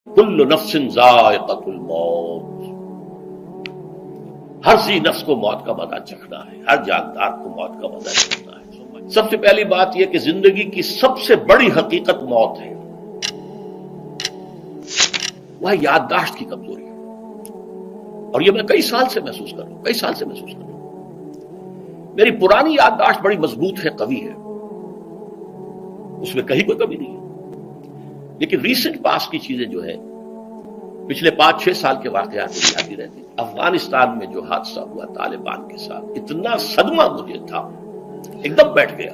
کل نفس ذائقۃ الموت، ہر ذی نفس کو موت کا مزہ چکھنا ہے، ہر جاندار کو موت کا مزہ چکھنا ہے۔ سب سے پہلی بات یہ کہ زندگی کی سب سے بڑی حقیقت موت ہے، وہ ہے یادداشت کی کمزوری، اور یہ میں کئی سال سے محسوس کر رہا ہوں، میری پرانی یادداشت بڑی مضبوط ہے، قوی ہے، اس میں کہیں کوئی کمی نہیں ہے، لیکن ریسنٹ پاس کی چیزیں جو ہے، پچھلے 5-6 سال کے واقعات مجھے یاد ہی رہتے ہیں۔ افغانستان میں جو حادثہ ہوا طالبان کے ساتھ، اتنا صدمہ مجھے تھا، ایک دم بیٹھ گیا۔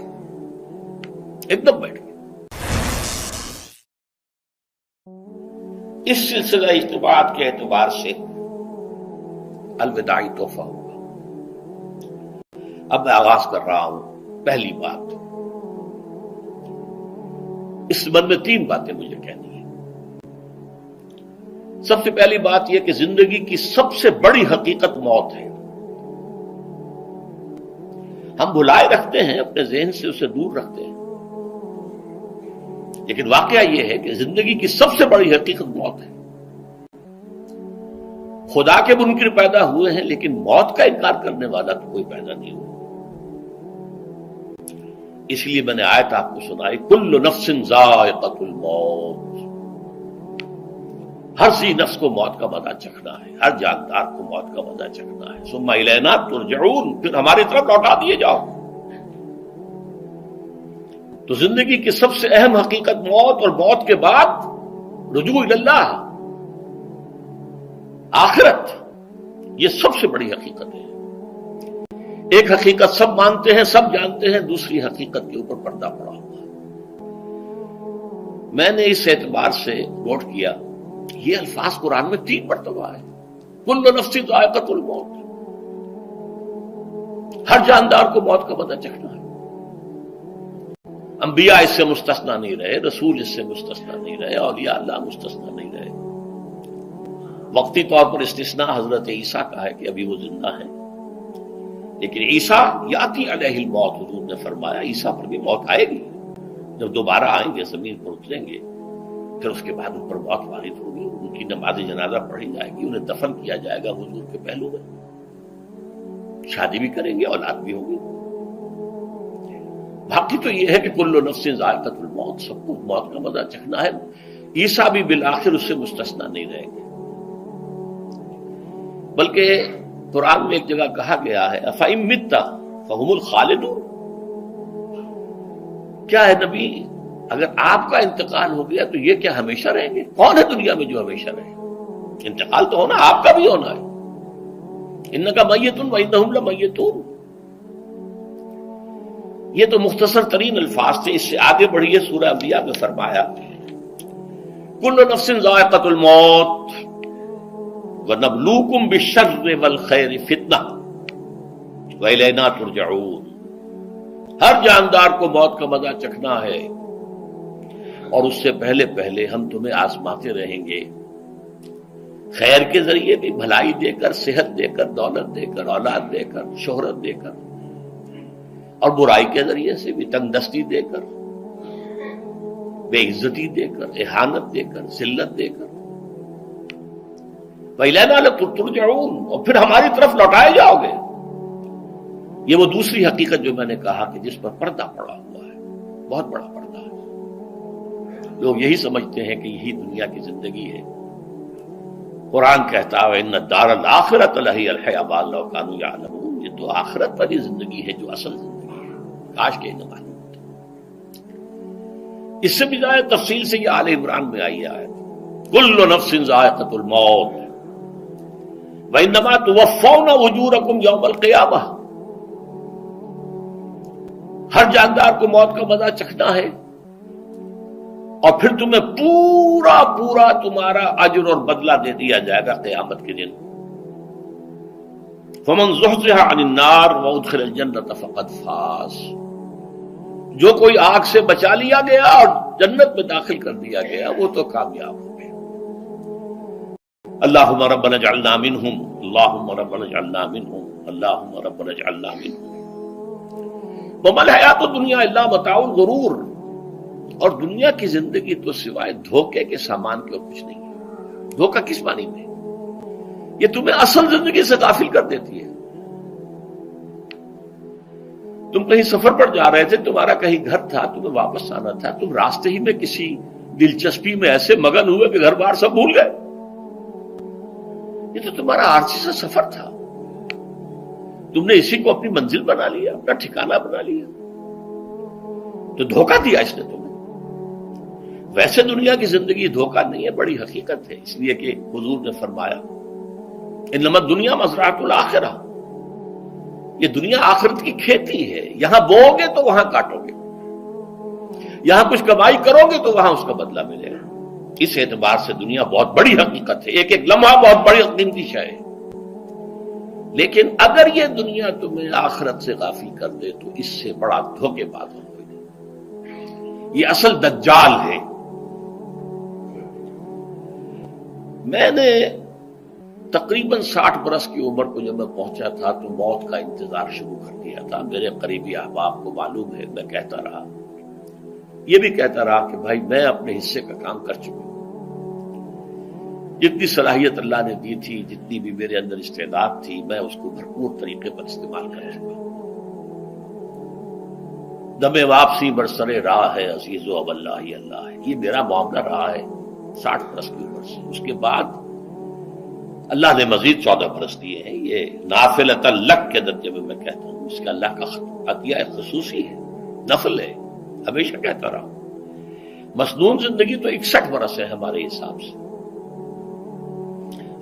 اس سلسلہ اجتماعات کے اعتبار سے الوداعی تحفہ ہوگا۔ اب میں آغاز کر رہا ہوں۔ پہلی بات، اس سبب میں 3 باتیں مجھے کہنی ہیں۔ سب سے پہلی بات یہ کہ زندگی کی سب سے بڑی حقیقت موت ہے۔ ہم بھلائے رکھتے ہیں، اپنے ذہن سے اسے دور رکھتے ہیں، لیکن واقعہ یہ ہے کہ زندگی کی سب سے بڑی حقیقت موت ہے۔ خدا کے منکر پیدا ہوئے ہیں، لیکن موت کا انکار کرنے والا تو کوئی پیدا نہیں ہوا۔ اس لیے میں نے آیت آپ کو سنائی، کل نفس ذائقۃ الموت، ہر ذی نفس کو موت کا مزہ چکھنا ہے، ہر جاندار کو موت کا مزہ چکھنا ہے۔ ثم الینا ترجعون، پھر ہماری طرف لوٹا دیے جاؤ۔ تو زندگی کی سب سے اہم حقیقت موت، اور موت کے بعد رجوع الی اللہ، آخرت، یہ سب سے بڑی حقیقت ہے۔ ایک حقیقت سب مانتے ہیں، سب جانتے ہیں، دوسری حقیقت کے اوپر پردہ پڑا ہوا ہے۔ میں نے اس اعتبار سے نوٹ کیا، یہ الفاظ قرآن میں 3 مرتبہ ہے، کل نفس ذائقۃ الموت، ہر جاندار کو موت کا مزہ چکھنا ہے۔ انبیاء اس سے مستثنا نہیں رہے، رسول اس سے مستثنا نہیں رہے، اولیاء اللہ مستثنا نہیں رہے۔ وقتی طور پر استثناء حضرت عیسیٰ کا ہے کہ ابھی وہ زندہ ہیں، لیکن عیسیٰ یاتی علیہ الموت، حضور نے فرمایا عیسیٰ پر بھی موت آئے گی، جب دوبارہ آئیں گے، زمین پر اتریں گے، پھر اس کے بعد ان پر موت وارد ہوگی، ان کی نماز جنازہ پڑھی جائے گی، انہیں دفن کیا جائے گا حضور کے پہلو میں، شادی بھی کریں گے، اولاد بھی ہوگی۔ باقی تو یہ ہے کہ کل نفس ذائقۃ الموت، سب کو موت کا مزہ چکھنا ہے۔ عیسیٰ بھی بالآخر اس سے مستثنا نہیں رہیں گے، بلکہ قرآن میں ایک جگہ کہا گیا ہے افإن مت فهم الخالدون، کیا ہے نبی، اگر آپ کا انتقال ہو گیا تو یہ کیا ہمیشہ رہیں گے؟ کون ہے دنیا میں جو ہمیشہ رہے؟ انتقال تو ہونا، آپ کا بھی ہونا ہے۔ انک میت وانہم لمیتون، یہ تو مختصر ترین الفاظ تھے۔ اس سے آگے بڑھیے، سورہ انبیاء میں فرمایا کل نفس ذائقۃ الموت وَنَبْلُوكُمْ بِالشَّرِّ وَالْخَيْرِ فِتْنَةً وَإِلَيْنَا تُرْجَعُونَ، ہر جاندار کو موت کا مزہ چکھنا ہے، اور اس سے پہلے پہلے ہم تمہیں آزماتے رہیں گے، خیر کے ذریعے بھی، بھلائی دے کر، صحت دے کر، دولت دے کر، اولاد دے کر، شہرت دے کر، اور برائی کے ذریعے سے بھی، تنگ دستی دے کر، بے عزتی دے کر، اہانت دے کر، ذلت دے کر، وَإِلَيْنَا تُرْجَعُونَ، اور پھر ہماری طرف لوٹائے جاؤ گے۔ یہ وہ دوسری حقیقت جو میں نے کہا کہ جس پر پردہ پڑا ہوا ہے، بہت بڑا پردہ ہے۔ لوگ یہی سمجھتے ہیں کہ یہی دنیا کی زندگی ہے۔ قرآن کہتا ہے إِنَّ الدَّارَ الْآخِرَةَ لَهِيَ الْحَيَوَانُ لَوْ كَانُوا يَعْلَمُونَ، یہ تو آخرت والی زندگی ہے جو اصل زندگی ہے، کاش کہ انہیں معلوم ہوتا۔ اس سے بھی زیادہ تفصیل سے یہ آل عمران میں آئی ہے، كُلُّ نَفْسٍ ذَائِقَةُ الْمَوْتِ وَإِنَّمَا تُوَفَّوْنَ أُجُورَكُمْ يَوْمَ الْقِيَامَةِ، ہر جاندار کو موت کا مزہ چکھنا ہے، اور پھر تمہیں پورا پورا تمہارا اجر اور بدلہ دے دیا جائے گا قیامت کے دن۔ فَمَنْ زُحْزِحَ عَنِ النَّارِ وَأُدْخِلَ الْجَنَّةَ فَقَدْ فَازَ، جو کوئی آگ سے بچا لیا گیا اور جنت میں داخل کر دیا گیا، وہ تو کامیاب ہو گیا۔ اللہم ربنا اجعلنا منہم، اللہم ربنا اجعلنا منہم، اللہم ربنا اجعلنا منہم۔ وما الحیات الدنیا الا متاع الغرور، اور دنیا کی زندگی تو سوائے دھوکے کے سامان کے اور کچھ نہیں ہے۔ دھوکہ کس معنی میں؟ یہ تمہیں اصل زندگی سے غافل کر دیتی ہے. تم کہیں سفر پر جا رہے تھے، تمہارا کہیں گھر تھا، تمہیں واپس آنا تھا، تم راستے ہی میں کسی دلچسپی میں ایسے مگن ہوئے کہ گھر بار سب بھول گئے. یہ تو تمہارا عارضی سا سفر تھا، تم نے اسی کو اپنی منزل بنا لیا، اپنا ٹھکانہ بنا لیا، تو دھوکہ دیا اس نے تمہیں. ویسے دنیا کی زندگی دھوکہ نہیں ہے، بڑی حقیقت ہے. اس لیے کہ حضور نے فرمایا انما الدنیا مزرعۃ الآخرہ، یہ دنیا آخرت کی کھیتی ہے. یہاں بو گے تو وہاں کاٹو گے، یہاں کچھ کمائی کرو گے تو وہاں اس کا بدلہ ملے گا. اس اعتبار سے دنیا بہت بڑی حقیقت ہے، ایک ایک لمحہ بہت بڑی قیمتی شے ہے. لیکن اگر یہ دنیا تمہیں آخرت سے غافل کر دے تو اس سے بڑا دھوکے باز ہو کوئی نہیں. یہ اصل دجال ہے. میں نے تقریباً 60 برس کی عمر کو جب میں پہنچا تھا تو موت کا انتظار شروع کر دیا تھا. میرے قریبی احباب کو معلوم ہے، میں کہتا رہا، یہ بھی کہتا رہا کہ بھائی میں اپنے حصے کا کام کر چکا ہوں. جتنی صلاحیت اللہ نے دی تھی، جتنی بھی میرے اندر استعداد تھی، میں اس کو بھرپور طریقے پر استعمال کر چکا ہوں. دم واپسی برسر راہ ہے عزیز و اب اللہ ہی اللہ ہے. یہ میرا معاملہ رہا ہے 60 برس کی عمر سے. اس کے بعد اللہ نے مزید 14 برس دیے ہیں. یہ نافلۃ لک کے درجے میں کہتا ہوں، اس کا اللہ کا عطیہ خصوصی ہے، نفل ہے. ہمیشہ کہتا رہا ہوں مسنون زندگی تو 61 برس ہے ہمارے حساب سے.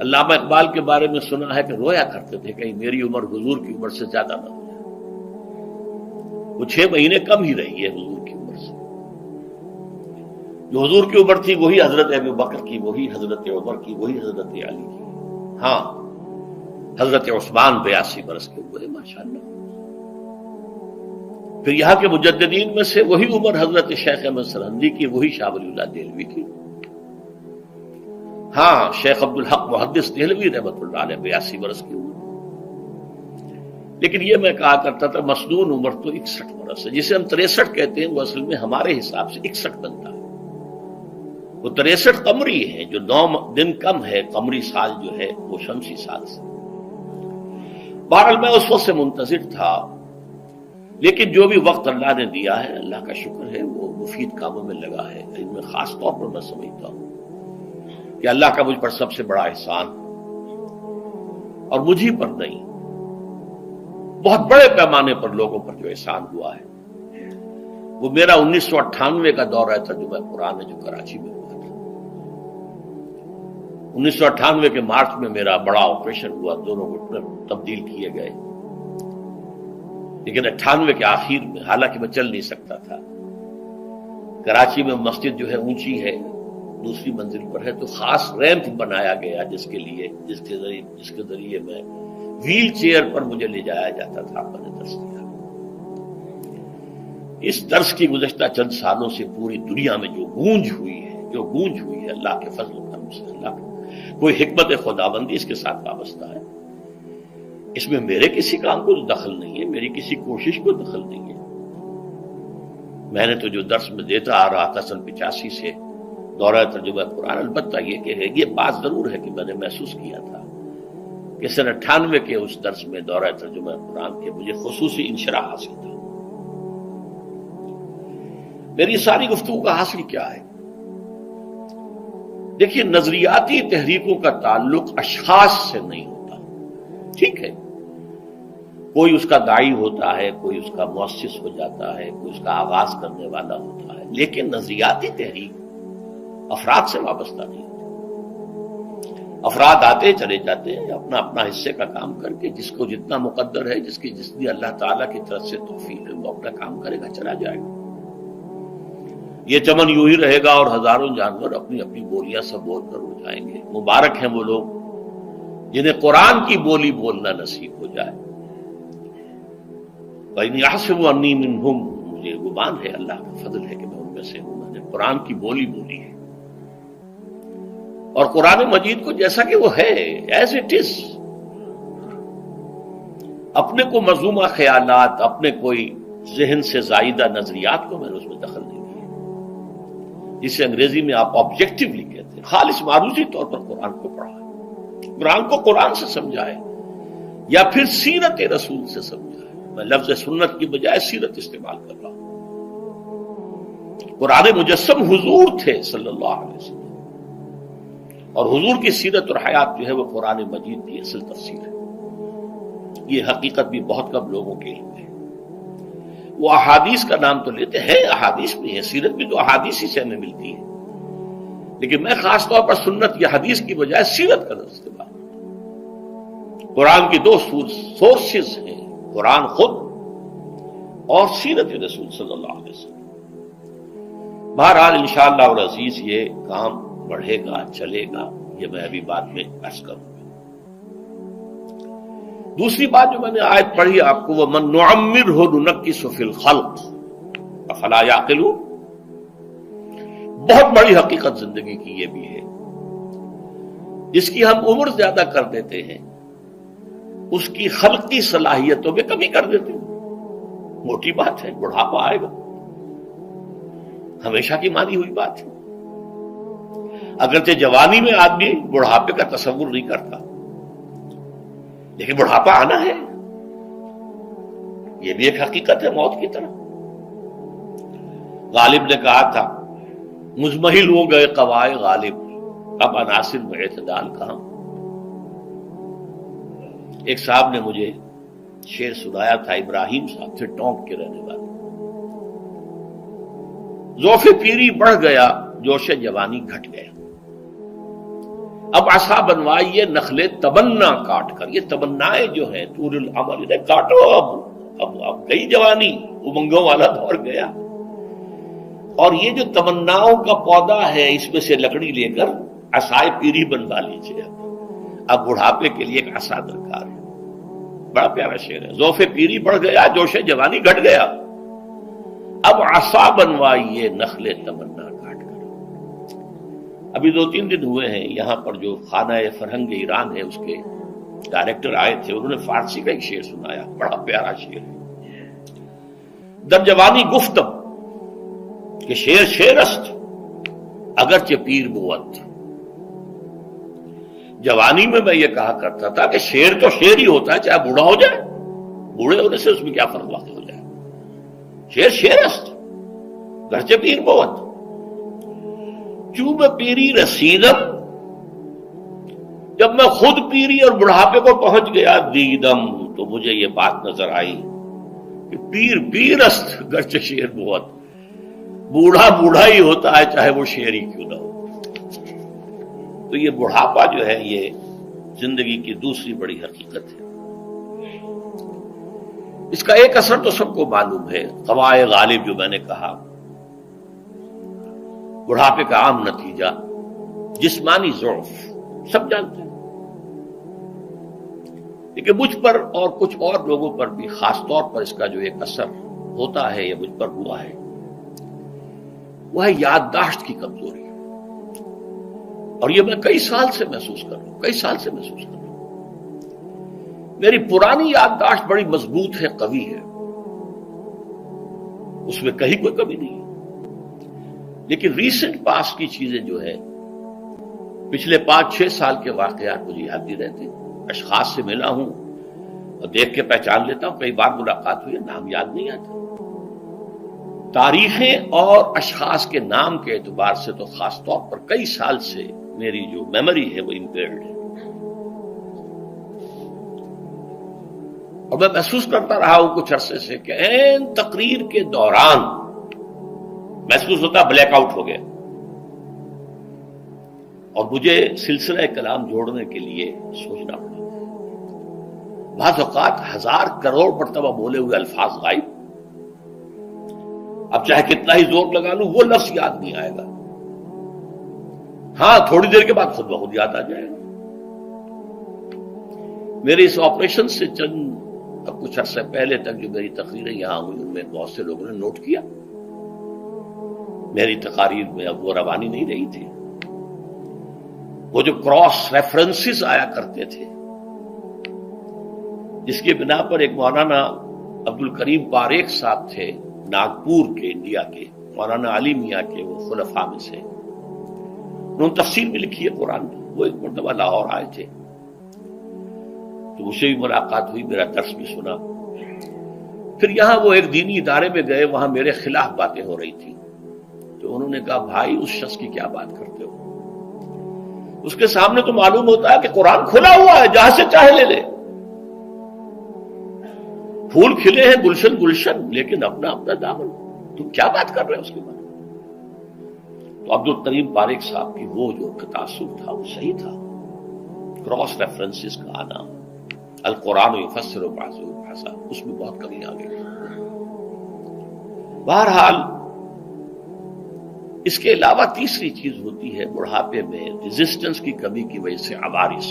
علامہ اقبال کے بارے میں سنا ہے کہ رویا کرتے تھے کہیں میری عمر حضور کی عمر سے زیادہ نہ ہو جائے. وہ 6 مہینے کم ہی رہی ہے حضور کی عمر سے. جو حضور کی عمر تھی وہی حضرت ابو بکر کی، وہی حضرت عمر کی، وہی حضرت علی کی. ہاں حضرت عثمان 82 برس کے ہوئے ماشاءاللہ. پھر یہاں کے مجددین میں سے وہی عمر حضرت شیخ احمد سرہندی کی، وہی شاہ ولی اللہ دہلوی کی. ہاں شیخ عبد الحق محدث دہلوی رحمۃ اللہ علیہ 82 برس کی عمر. لیکن یہ میں کہا کرتا تھا مسنون عمر تو 61 برس ہے. جسے ہم 63 کہتے ہیں وہ اصل میں ہمارے حساب سے 61 بنتا ہے. وہ 63 قمری ہیں، جو 9 دن کم ہے. قمری سال جو ہے وہ شمسی سال سے. بہرحال میں اس وقت سے منتظر تھا، لیکن جو بھی وقت اللہ نے دیا ہے اللہ کا شکر ہے وہ مفید کاموں میں لگا ہے. ان میں خاص طور پر میں سمجھتا ہوں کہ اللہ کا مجھ پر سب سے بڑا احسان، اور مجھے پر نہیں، بہت بڑے پیمانے پر لوگوں پر جو احسان ہوا ہے، وہ میرا 1998 کا دورہ تھا جو میں قرآن جو کراچی میں ہوا تھا. 1998 کے مارچ میں میرا بڑا آپریشن ہوا، دونوں گھٹنے تبدیل کیے گئے. لیکن 98 کے آخر میں، حالانکہ میں چل نہیں سکتا تھا، کراچی میں مسجد جو ہے اونچی ہے، دوسری منزل پر ہے، تو خاص ریمپ بنایا گیا جس کے ذریعے میں ویل چیئر پر مجھے لے جایا جاتا تھا. میں نے درس دیا. اس درس کی گزشتہ چند سالوں سے پوری دنیا میں جو گونج ہوئی ہے اللہ کے فضل و کرم سے، اللہ کا کوئی حکمت خداوندی اس کے ساتھ وابستہ ہے. اس میں میرے کسی کام کو دخل نہیں ہے، میری کسی کوشش کو دخل نہیں ہے. میں نے تو جو درس میں دیتا آ رہا تھا سن 85 سے دورہ ترجمہ قرآن، البتہ یہ بات ضرور ہے کہ میں نے محسوس کیا تھا کہ سن 98 کے اس درس میں دورہ ترجمہ قرآن کے مجھے خصوصی انشراح حاصل تھا. میری ساری گفتگو کا حاصل کیا ہے؟ دیکھیے، نظریاتی تحریکوں کا تعلق اشخاص سے نہیں ہوتا. ٹھیک ہے، کوئی اس کا داعی ہوتا ہے، کوئی اس کا مؤسس ہو جاتا ہے، کوئی اس کا آغاز کرنے والا ہوتا ہے، لیکن نظریاتی تحریک افراد سے وابستہ نہیں ہوتی. افراد آتے چلے جاتے ہیں اپنا اپنا حصے کا کام کر کے، جس کو جتنا مقدر ہے، جتنی اللہ تعالیٰ کی طرف سے توفیق ہے، وہ اپنا کام کرے گا، چلا جائے گا. یہ چمن یوں ہی رہے گا اور ہزاروں جانور اپنی اپنی بولیاں سب بول کر اڑ جائیں گے. مبارک ہیں وہ لوگ جنہیں قرآن کی بولی بولنا نصیب ہو جائے. وَإِنْ يَحْسَبُ أَنِّي مِنْهُمْ، مجھے گمان ہے، اللہ کا فضل ہے کہ میں ان میں سے ہوں. میں نے قرآن کی بولی بولی ہے، اور قرآن مجید کو جیسا کہ وہ ہے ایز اٹ از، اپنے کو مذمومہ خیالات، اپنے کوئی ذہن سے زائدہ نظریات کو میں نے اس میں دخل نہیں دیا. جسے انگریزی میں آپ آبجیکٹیولی کہتے ہیں، خالص معروضی طور پر قرآن کو پڑھا ہے، قرآن کو قرآن سے سمجھا ہے، یا پھر سیرت رسول سے سمجھا ہے۔ میں لفظ سنت کی بجائے سیرت استعمال کر رہا ہوں۔ قرآن مجسم حضور تھے صلی اللہ علیہ وسلم، اور حضور کی سیرت اور حیات جو ہے وہ قرآن مجید کی اصل تفسیر ہے۔ یہ حقیقت بھی بہت کم لوگوں کے علم ہے۔ وہ احادیث کا نام تو لیتے ہیں، احادیث بھی ہے، سیرت بھی تو احادیث ہی سے ہمیں ملتی ہے، لیکن میں خاص طور پر سنت یا حدیث کی بجائے سیرت کا لفظ استعمال کرتا ہوں۔ قرآن کی دو سورسز ہیں، قرآن خود اور سیرت رسول صلی اللہ علیہ وسلم۔ بہرحال انشاءاللہ العزیز یہ کام بڑھے گا، چلے گا، یہ میں ابھی بعد میں عرض کروں گا۔ دوسری بات جو میں نے آیت پڑھی آپ کو، وَمَن نُعَمِّرْهُ نُنَكِّسُ فِي الْخَلْقِ أَفَلَا يَعْقِلُونَ، بہت بڑی حقیقت زندگی کی یہ بھی ہے، جس کی ہم عمر زیادہ کر دیتے ہیں اس کی خلقی صلاحیتوں میں کمی کر دیتے ہیں۔ موٹی بات ہے، بڑھاپا آئے گا، ہمیشہ کی مانی ہوئی بات ہے۔ اگرچہ جوانی میں آدمی بڑھاپے کا تصور نہیں کرتا، لیکن بڑھاپا آنا ہے، یہ بھی ایک حقیقت ہے موت کی طرح۔ غالب نے کہا تھا مزمحل ہو گئے قوائے غالب، اب عناصر میں اعتدال کہاں۔ ایک صاحب نے مجھے شعر سنایا تھا، ابراہیم صاحب تھے، ٹونک کے رہنے والے۔ ذوف پیری بڑھ گیا، جوش جوانی گھٹ گیا، اب عصا بنوائیے نخلے تمنا کاٹ کر۔ یہ تمنائیں جو ہیں طول العمر، انہیں کاٹو، اب گئی جوانی، امنگوں والا دور گیا، اور یہ جو تمناؤں کا پودا ہے اس میں سے لکڑی لے کر عصائے پیری بنوا لیجیے۔ اب بڑھاپے کے لیے ایک عصا درکار ہے۔ بڑا پیارا شعر ہے، ذوف پیری بڑھ گیا، جوش جوانی گھٹ گیا، اب عصا بنوائیے نخلے تمنا کاٹ کر۔ ابھی 2-3 دن ہوئے ہیں، یہاں پر جو خانہ فرہنگ ایران ہے اس کے ڈائریکٹر آئے تھے، انہوں نے فارسی کا ایک شعر سنایا، بڑا پیارا شعر ہے۔ در جوانی گفتم کہ شعر شعرست اگرچہ پیر بود۔ جوانی میں میں یہ کہا کرتا تھا کہ شعر تو شعر ہی ہوتا ہے، چاہے بوڑھا ہو جائے، بوڑھے ہونے سے اس میں کیا فرق واقع ہو جائے۔ شعر شعرست گرچہ پیر بود، چوب پیری رسیدم، جب میں خود پیری اور بڑھاپے کو پہنچ گیا، دیدم، تو مجھے یہ بات نظر آئی کہ پیر پیرست گرچہ شعر بود، بوڑھا بوڑھا ہی ہوتا ہے چاہے وہ شعر ہی کیوں نہ ہو۔ تو یہ بڑھاپا جو ہے یہ زندگی کی دوسری بڑی حقیقت ہے۔ اس کا ایک اثر تو سب کو معلوم ہے، قوائے غالب جو میں نے کہا، بڑھاپے کا عام نتیجہ جسمانی ضعف، سب جانتے ہیں، لیکن مجھ پر اور کچھ اور لوگوں پر بھی خاص طور پر اس کا جو ایک اثر ہوتا ہے، یہ مجھ پر ہوا ہے، وہ ہے یادداشت کی کمزوری۔ اور یہ میں کئی سال سے محسوس کر رہا ہوں، میری پرانی یادداشت بڑی مضبوط ہے، قوی ہے، اس میں کہیں کوئی کمی نہیں ہے، لیکن ریسنٹ پاس کی چیزیں جو ہے، پچھلے 5-6 سال کے واقعات مجھے یاد نہیں رہتے، اشخاص سے ملا ہوں اور دیکھ کے پہچان لیتا ہوں، کئی بار ملاقات ہوئی ہے، نام یاد نہیں آتا۔ تاریخیں اور اشخاص کے نام کے اعتبار سے تو خاص طور پر کئی سال سے میری جو میموری ہے وہ امپیئرڈ ہے، اور میں محسوس کرتا رہا ہوں کچھ عرصے سے کہ عین تقریر کے دوران محسوس ہوتا بلیک آؤٹ ہو گیا، اور مجھے سلسلہ کلام جوڑنے کے لیے سوچنا پڑا۔ بعض اوقات 1000 کروڑ مرتبہ بولے ہوئے الفاظ غائب، اب چاہے کتنا ہی زور لگا لوں وہ لفظ یاد نہیں آئے گا، ہاں تھوڑی دیر کے بعد خود بخود یاد آ جائے گا۔ میرے اس آپریشن سے اب کچھ عرصے پہلے تک جو میری تقریریں یہاں ہوئی، ان میں بہت سے لوگوں نے نوٹ کیا، میری تقاریر میں اب وہ روانی نہیں رہی تھی، وہ جو کراس ریفرنسز آیا کرتے تھے، جس کی بنا پر ایک مولانا عبد الکریم پاریخ صاحب تھے ناگپور کے، انڈیا کے، مولانا علی میاں کے وہ خلفاء میں سے، انہوں نے تفسیر بھی لکھی ہے قرآن کی. وہ ایک مرتبہ لاہور آئے تھے تو مجھ سے بھی ملاقات ہوئی، میرا درس بھی سنا. پھر یہاں وہ ایک دینی ادارے میں گئے، وہاں میرے خلاف باتیں ہو رہی تھی. تو انہوں نے کہا بھائی اس شخص کی کیا بات کرتے ہو، اس کے سامنے تو معلوم ہوتا ہے کہ قرآن کھلا ہوا ہے، جہاں سے چاہے لے لے. پھول کھلے ہیں گلشن گلشن، لیکن اپنا اپنا دامن، تم کیا بات کر رہے ہو اس کے بارے میں؟ تو عبدالکریم پاریک صاحب کی وہ جو تاثر تھا وہ صحیح تھا. کراس ریفرنسز کا آنا، القرآن یفسر بعضہ بعضا، اس میں بہت کمی آ گئی. بہرحال اس کے علاوہ تیسری چیز ہوتی ہے بڑھاپے میں ریزسٹنس کی کمی کی وجہ سے عوارض.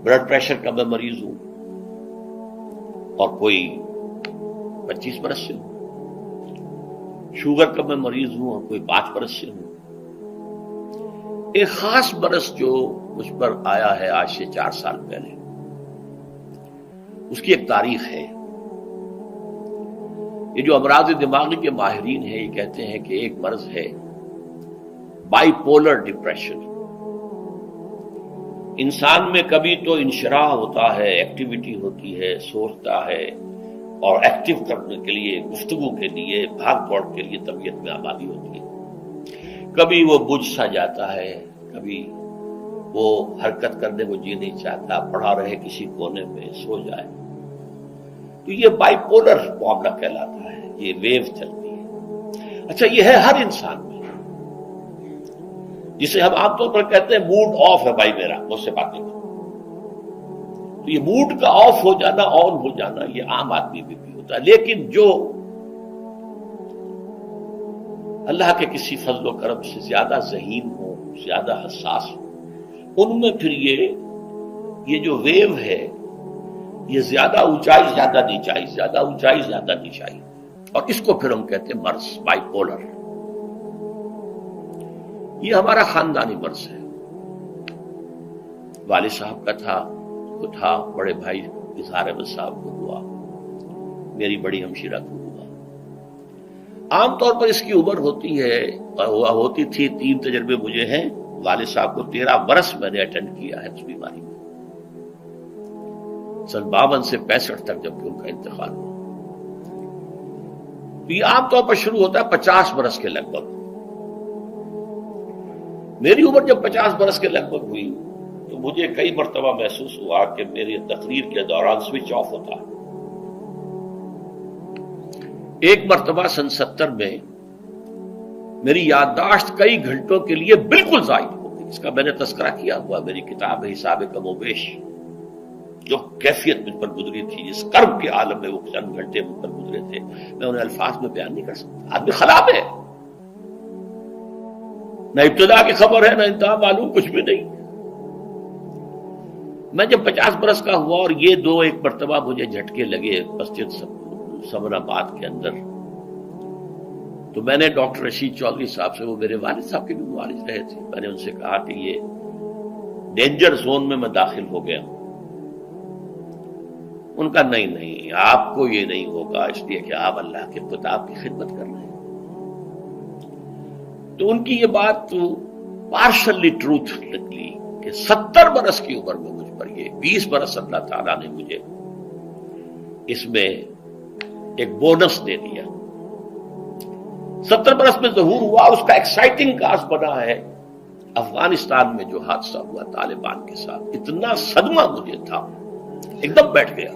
بلڈ پریشر کا میں مریض ہوں اور کوئی 25 برس سے ہوں، شوگر کا میں مریض ہوں اور کوئی 5 برس سے ہوں. ایک خاص برس جو مجھ پر آیا ہے آج سے 4 سال پہلے، اس کی ایک تاریخ ہے. یہ جو امراض دماغی کے ماہرین ہیں یہ کہتے ہیں کہ ایک مرض ہے بائی پولر ڈپریشن. انسان میں کبھی تو انشراح ہوتا ہے، ایکٹیویٹی ہوتی ہے، سوچتا ہے اور ایکٹیو کرنے کے لیے، گفتگو کے لیے، بھاگ دوڑ کے لیے طبیعت میں آبادی ہوتی ہے. کبھی وہ بجھ سا جاتا ہے، کبھی وہ حرکت کرنے کو جی نہیں چاہتا، پڑا رہے کسی کونے میں، سو جائے. تو یہ بائی پولر معاملہ کہلاتا ہے، یہ ویو چلتی ہے. اچھا یہ ہے ہر انسان میں، جسے ہم عام طور پر کہتے ہیں موڈ آف ہے بھائی میرا، مجھ سے باتیں کرو. تو یہ موڈ کا آف ہو جانا، آن ہو جانا، یہ عام آدمی بھی ہوتا ہے. لیکن جو اللہ کے کسی فضل و کرم سے زیادہ ذہین ہو، زیادہ حساس ہو، ان میں پھر یہ جو ویو ہے یہ زیادہ اونچائی زیادہ نیچائی، زیادہ اونچائی زیادہ نیچائی، اور اس کو پھر ہم کہتے ہیں مرض، بائی پولر. یہ ہمارا خاندانی مرض ہے. والد صاحب کا تھا، وہ تھا، بڑے بھائی اظہار احمد صاحب کو ہوا، میری بڑی ہمشیرہ کو ہوا. عام طور پر اس کی عمر ہوتی ہے اور ہوتی تھی، 3 تجربے مجھے ہیں. والد صاحب کو 13 برس میں نے اٹینڈ کیا ہے اس بیماری میں، سن 52 سے 65 تک جب کہ ان کا انتقال ہوا. تو یہ عام طور پر شروع ہوتا ہے 50 برس کے لگ بھگ. میری عمر جب 50 برس کے لگ بھگ ہوئی تو مجھے کئی مرتبہ محسوس ہوا کہ میری تقریر کے دوران سوئچ آف ہوتا ہے. ایک مرتبہ سن 70 میں میری یادداشت کئی گھنٹوں کے لیے بالکل ضائع ہو گئی. اس کا میں نے تذکرہ کیا ہوا، میری کتاب ہے حساب کم و بیش. جو کیفیت مجھ پر گزری تھی، جس کرب کے عالم میں وہ چند گھنٹے مجھ پر گزرے تھے، میں انہیں الفاظ میں بیان نہیں کر سکتا. آدمی خراب ہے، نہ ابتدا کی خبر ہے نہ انتہا معلوم، کچھ بھی نہیں. میں جب 50 برس کا ہوا اور یہ 2 مرتبہ مجھے جھٹکے لگے مسجد سمن آباد کے اندر، تو میں نے ڈاکٹر رشید چودھری صاحب سے، وہ میرے والد صاحب کے بھی والد رہے تھے، میں نے ان سے کہا کہ یہ ڈینجر زون میں داخل ہو گیا ہوں. ان کا نہیں، آپ کو یہ نہیں ہوگا، اس لیے کہ آپ اللہ کے کتاب کی خدمت کر رہے ہیں. تو ان کی یہ بات تو پارشلی ٹروتھ نکلی کہ 70 برس کی عمر میں مجھ پر یہ 20 برس اللہ تعالیٰ نے مجھے اس میں ایک بونس دے دیا. 70 برس میں ظہور ہوا. اس کا ایکسائٹنگ کاز بنا ہے افغانستان میں جو حادثہ ہوا طالبان کے ساتھ. اتنا صدمہ مجھے تھا، ایک دم بیٹھ گیا.